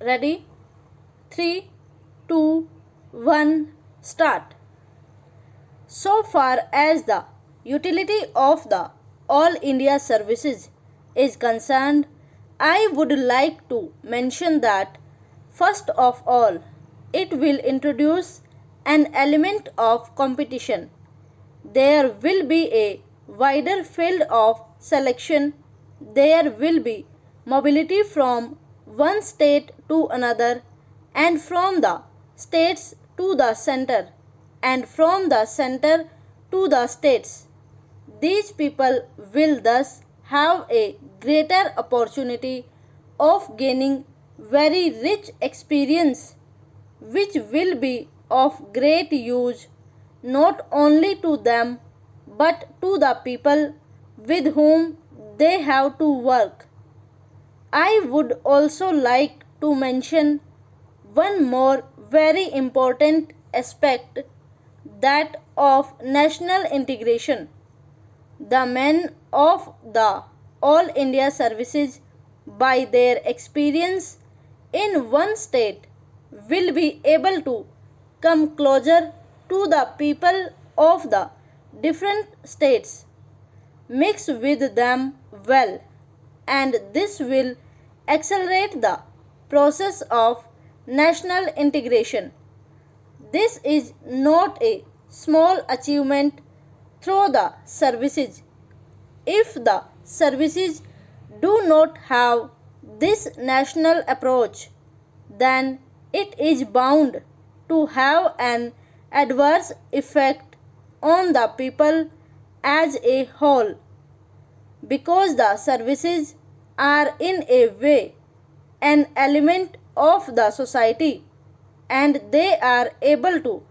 Ready? 3, 2, 1, start. So far as the utility of the All India Services is concerned, I would like to mention that first of all, it will introduce an element of competition. There will be a wider field of selection. There will be mobility from one state to another, and from the states to the center, and from the center to the states. These people will thus have a greater opportunity of gaining very rich experience, which will be of great use not only to them but to the people with whom they have to work. I would also like to mention one more very important aspect, that of national integration. The men of the All India Services, by their experience in one state, will be able to come closer to the people of the different states, mix with them well, and this will accelerate the process of national integration. This is not a small achievement through the services. If the services do not have this national approach, then it is bound to have an adverse effect on the people as a whole, because the services are in a way an element of the society, and they are able to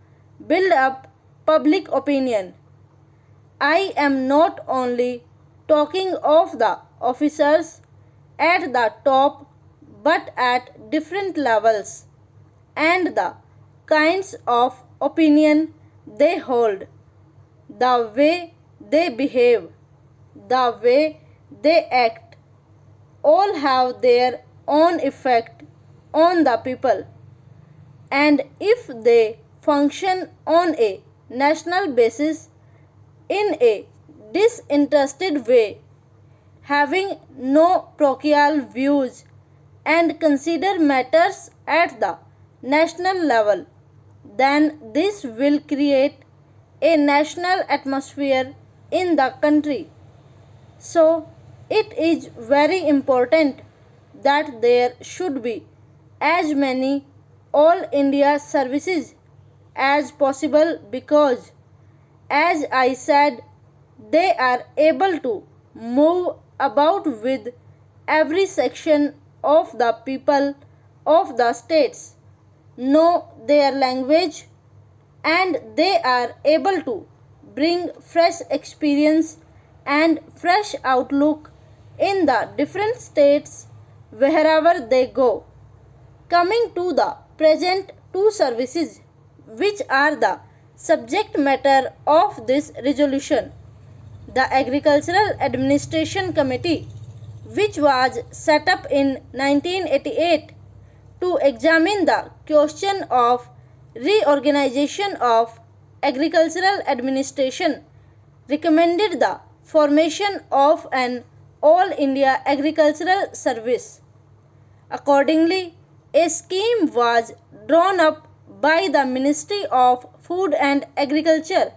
build up public opinion. I am not only talking of the officers at the top but at different levels, and the kinds of opinion they hold, the way they behave, the way they act, all have their own effect on the people. And if they function on a national basis in a disinterested way, having no parochial views, and consider matters at the national level, then this will create a national atmosphere in the country. So, it is very important that there should be as many All India services as possible, because, as I said, they are able to move about with every section of the people of the states, know their language, and they are able to bring fresh experience and fresh outlook in the different states wherever they go. Coming to the present two services, which are the subject matter of this resolution, the Agricultural Administration Committee, which was set up in 1988 to examine the question of reorganization of agricultural administration, recommended the formation of an All India Agricultural Service. Accordingly, a scheme was drawn up by the Ministry of Food and Agriculture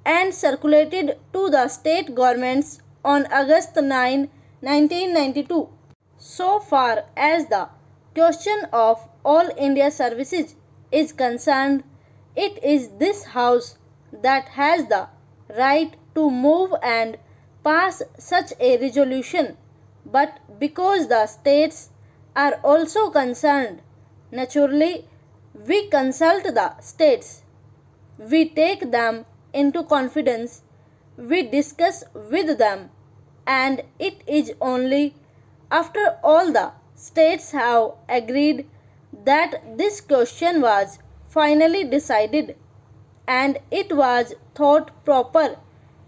and circulated to the state governments on August 9, 1992. So far as the question of All India Services is concerned, it is this House that has the right to move and pass such a resolution, but because the states are also concerned, naturally we consult the states, we take them into confidence, we discuss with them, and it is only after all the states have agreed that this question was finally decided, and it was thought proper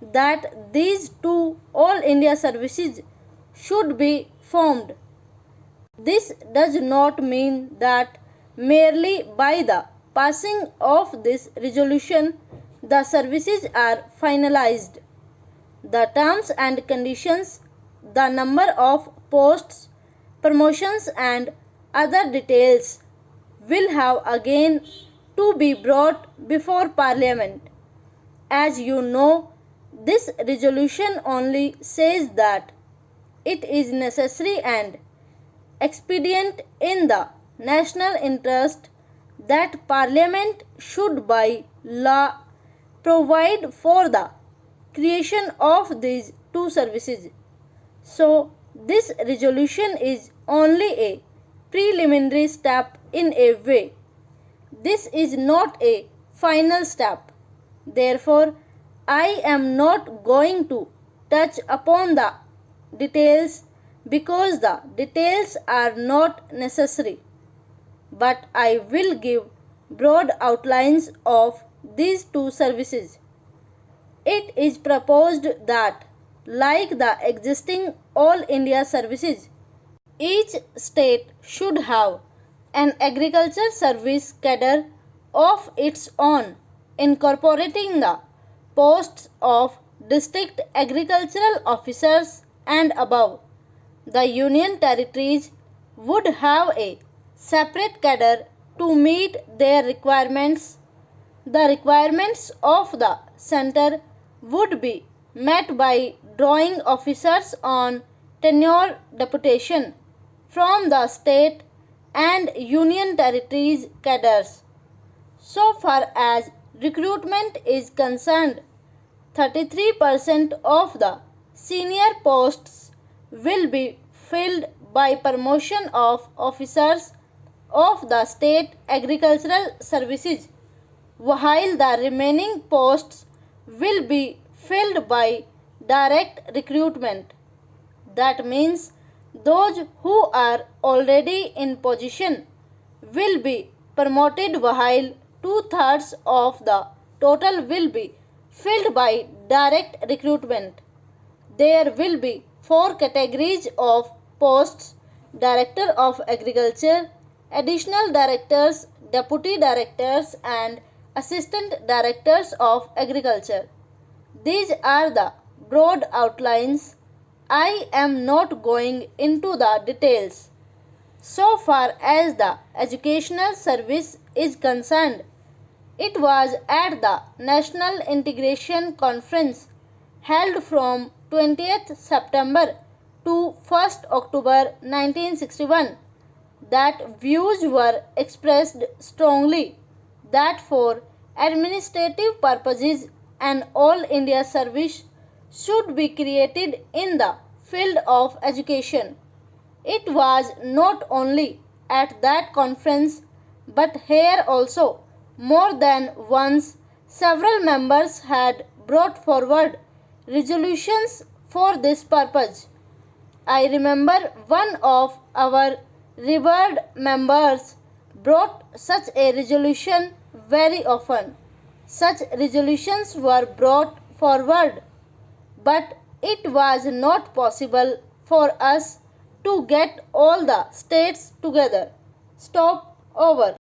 that these two All India services should be formed. This does not mean that merely by the passing of this resolution the services are finalized. The terms and conditions, the number of posts, promotions and other details will have again to be brought before Parliament. As you know, this resolution only says that it is necessary and expedient in the national interest that Parliament should by law provide for the creation of these two services. So, this resolution is only a preliminary step in a way. This is not a final step. Therefore, I am not going to touch upon the details because the details are not necessary. But I will give broad outlines of these two services. It is proposed that, like the existing All India services, each state should have an agriculture service cadre of its own, incorporating the posts of district agricultural officers and above. The union territories would have a separate cadre to meet their requirements. The requirements of the centre would be met by drawing officers on tenure deputation from the state and union territories cadres. So far as recruitment is concerned, 33% of the senior posts will be filled by promotion of officers of the state agricultural services, while the remaining posts will be filled by direct recruitment. That means those who are already in position will be promoted while two-thirds of the total will be filled by direct recruitment. There will be four categories of posts: Director of Agriculture, Additional Directors, Deputy Directors and Assistant Directors of Agriculture. These are the broad outlines. I am not going into the details. So far as the educational service is concerned, it was at the National Integration Conference held from 20th September to 1st October 1961 that views were expressed strongly that for administrative purposes an all India service should be created in the field of education. It was not only at that conference but here also more than once several members had brought forward resolutions for this purpose. I remember one of our revered members brought such a resolution very often. Such resolutions were brought forward, but it was not possible for us to get all the states together. Stop over.